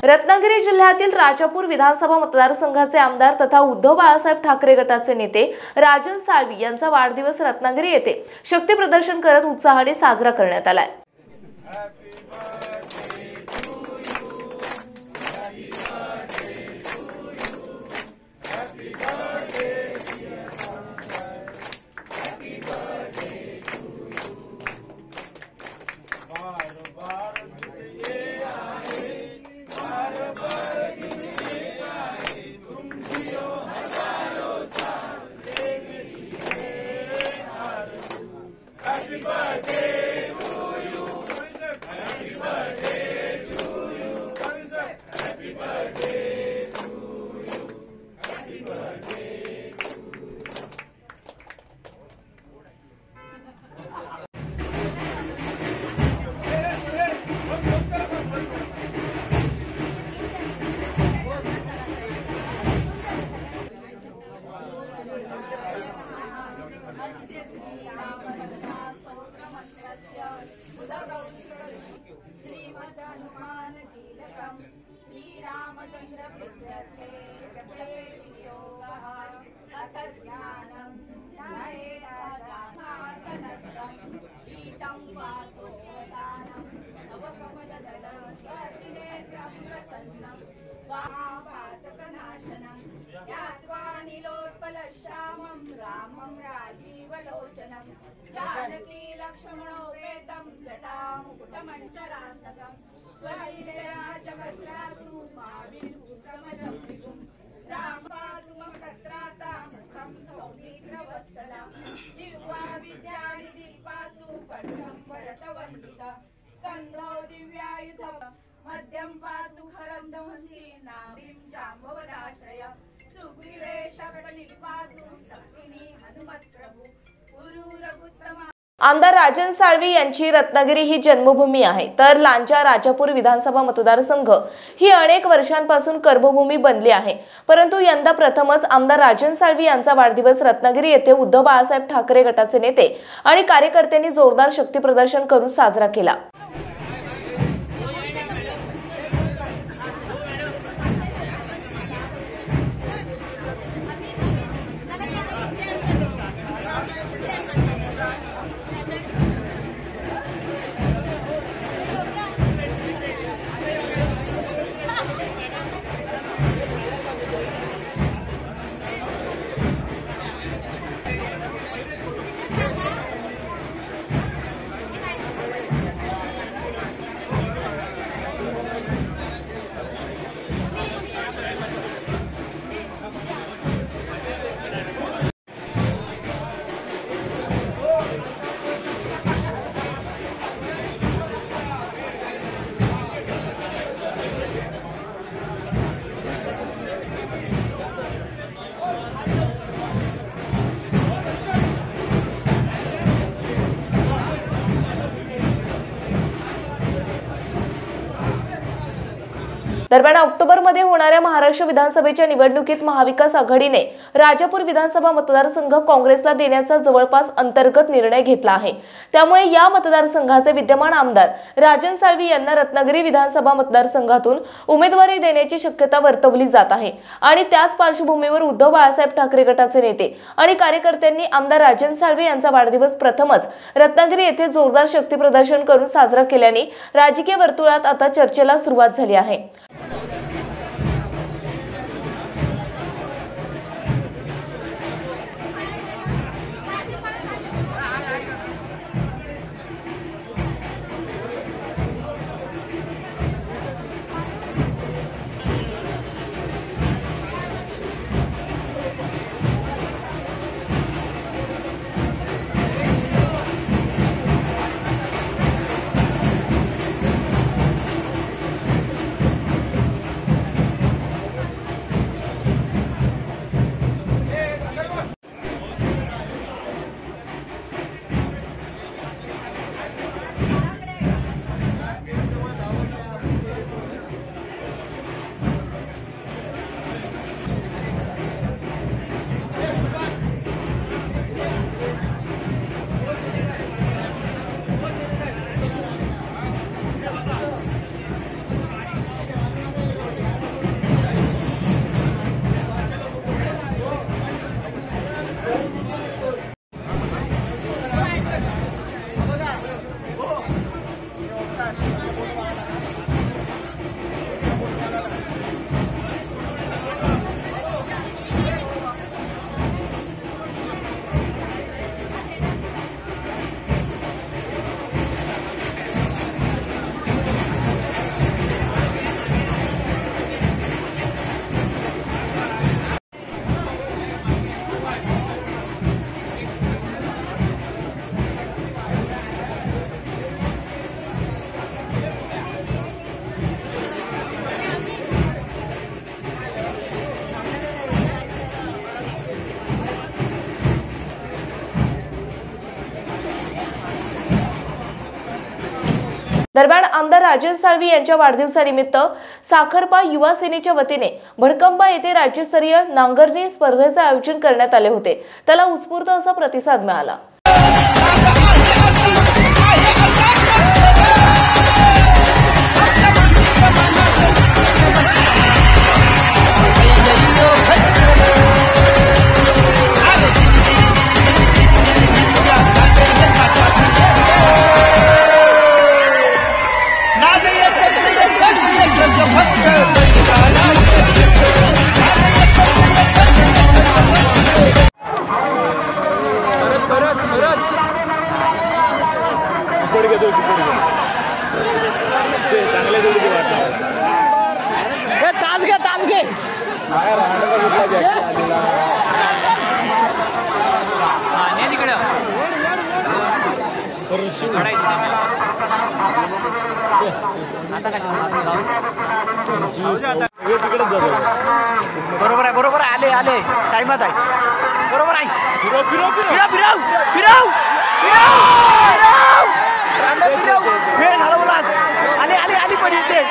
रत्नागिरी जिल्ह्यातील राजापूर विधानसभा मतदारसंघाचे आमदार तथा उद्धव बाळासाहेब ठाकरे गटाचे नेते राजन साळवी यांचा वाढदिवस रत्नागिरी येथे शक्ती प्रदर्शन करत उत्साहाने साजरा करण्यात आलाय। रामं राजीवलोचनं जानकी लक्ष्मणोपेतं जटामुकुटमञ्चलान्तकं स्वैर्यराजवज्रातु माविर्भूतमजम्बितुं रामपातु मम तत्रातां मुखं सौमित्रवत्सलं जिह्वा विद्यानिधिपातु कण्ठं वरदवन्दिता स्कन्धो दिव्यायुधं मध्यं पातु हरन्दंसि नाभिं जाम्बवदाश्रय सुग्रीवे शकटनिपातु शक्तिनी हनुमत्प्रभु गुरुरघुत्तमा। आमदार राजन साळवी यांची रत्नागिरी ही जन्मभूमी आहे, तर लांजा राजापूर विधानसभा मतदारसंघ ही अनेक वर्षांपासून कर्मभूमी बनली आहे। परंतु यंदा प्रथमच आमदार राजन साळवी यांचा वाढदिवस रत्नागिरी येथे उद्धव बाळासाहेब ठाकरे गटाचे नेते आणि कार्यकर्त्यांनी जोरदार शक्ती प्रदर्शन करून साजरा केला। दरम्यान ऑक्टोबरमध्ये होणाऱ्या महाराष्ट्र विधानसभेच्या निवडणुकीत महाविकास आघाडीने राजापूर विधानसभा मतदारसंघ काँग्रेसला देण्याचा जवळपास अंतर्गत निर्णय घेतला आहे। त्यामुळे या मतदारसंघाचे विद्यमान आमदार राजन साळवी यांना रत्नागिरी विधानसभा मतदारसंघातून उमेदवारी देण्याची शक्यता वर्तवली जात आहे आणि त्याच पार्श्वभूमीवर उद्धव बाळासाहेब ठाकरे गटाचे नेते आणि कार्यकर्त्यांनी आमदार राजन साळवी यांचा वाढदिवस प्रथमच रत्नागिरी येथे जोरदार शक्ती प्रदर्शन करून साजरा केल्याने राजकीय वर्तुळात आता चर्चेला सुरुवात झाली आहे। दरम्यान आमदार राजन साळवी यांच्या वाढदिवसानिमित्त साखरपा युवा सेनेच्या वतीने भडकंबा येथे राज्यस्तरीय नांगरणी स्पर्धेचे आयोजन करण्यात आले होते। त्याला उत्स्फूर्त असा प्रतिसाद मिळाला। बरोबर आले टाइमात आहे बरोबर आहे वेळ झाला बोला आली पण येते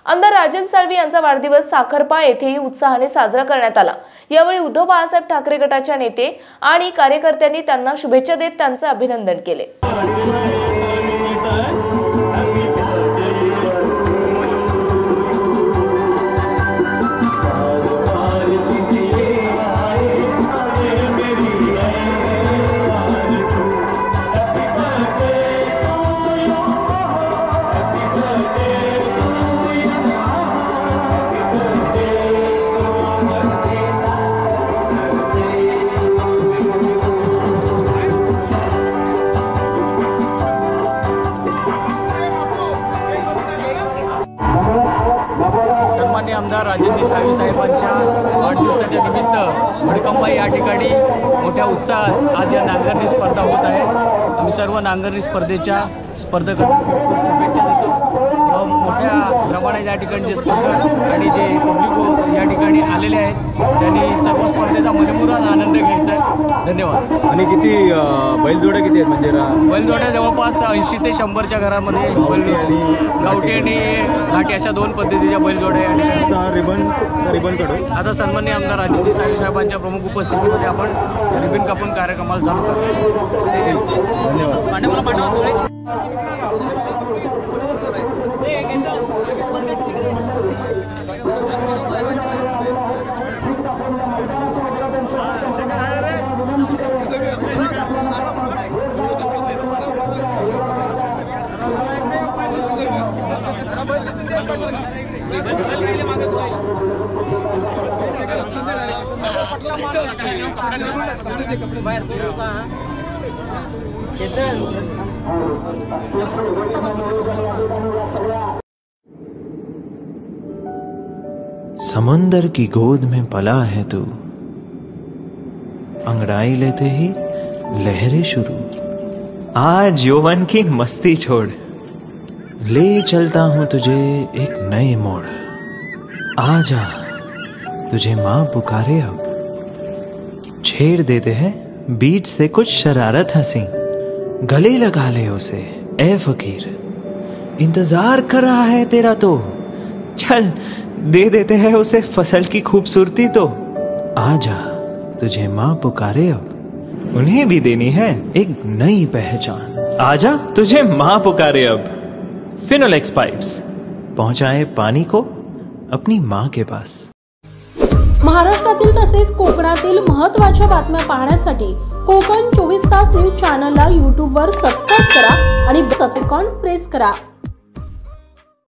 आमदार राजन साळवी यांचा वाढदिवस साखरपा येथेही उत्साहाने साजरा करण्यात आला। यावेळी उद्धव बाळासाहेब ठाकरे गटाच्या नेते आणि कार्यकर्त्यांनी त्यांना शुभेच्छा देत त्यांचे अभिनंदन केले। आमदार राजन साळवी साहेबांच्या वाढदिवसाच्या निमित्त भडकंबा या ठिकाणी मोठ्या उत्साहात आज या नांगरणी स्पर्धा होत आहे। आम्ही सर्व नांगरणी स्पर्धेच्या स्पर्धकांना खूप शुभेच्छा देतो। मोठ्या प्रमाणात या ठिकाणी जे स्पर्धक आणि जे पब्लिक या ठिकाणी आलेले आहेत त्यांनी सर्व स्पर्धेचा मनमुराद आनंद घ्यायचा आहे। धन्यवाद। आणि किती बैलजोड्या किती आहेत म्हणजे बैलजोड्या जवळपास 80 ते 100च्या घरामध्ये गावठी आणि घाटी अशा दोन पद्धतीच्या बैलजोड्या या ठिकाणी रिबन काढून आता सन्माननीय आमदार राजन साळवी साहेबांच्या प्रमुख उपस्थितीमध्ये आपण रिबन कापून कार्यक्रमाला चालू करतो। धन्यवाद। समंदर की गोद में पला है तू, अंगड़ाई लेते ही लहरें शुरू। आज यौवन की मस्ती छोड़, ले चलता हूं तुझे एक नए मोड़। आजा तुझे मां पुकारे अब, छेड़ देते हैं बीच से कुछ शरारत हंसी। गले लगा ले उसे ए फकीर, इंतजार कर रहा है तेरा तो। चल दे देते हैं उसे फसल की खूबसूरती तो। आजा तुझे मां पुकारे अब, उन्हें भी देनी है एक नई पहचान। आजा तुझे मां पुकारे अब। फिनोलेक्स पाइप्स पहुंचाए पानी को अपनी मां के पास। महाराष्ट्रातील तसेच कोकणातील महत्त्वाच्या बातम्या पाहण्यासाठी कोकण 24 तास न्यूज चॅनलला YouTube वर सबस्क्राइब करा आणि बेल आयकॉन प्रेस करा।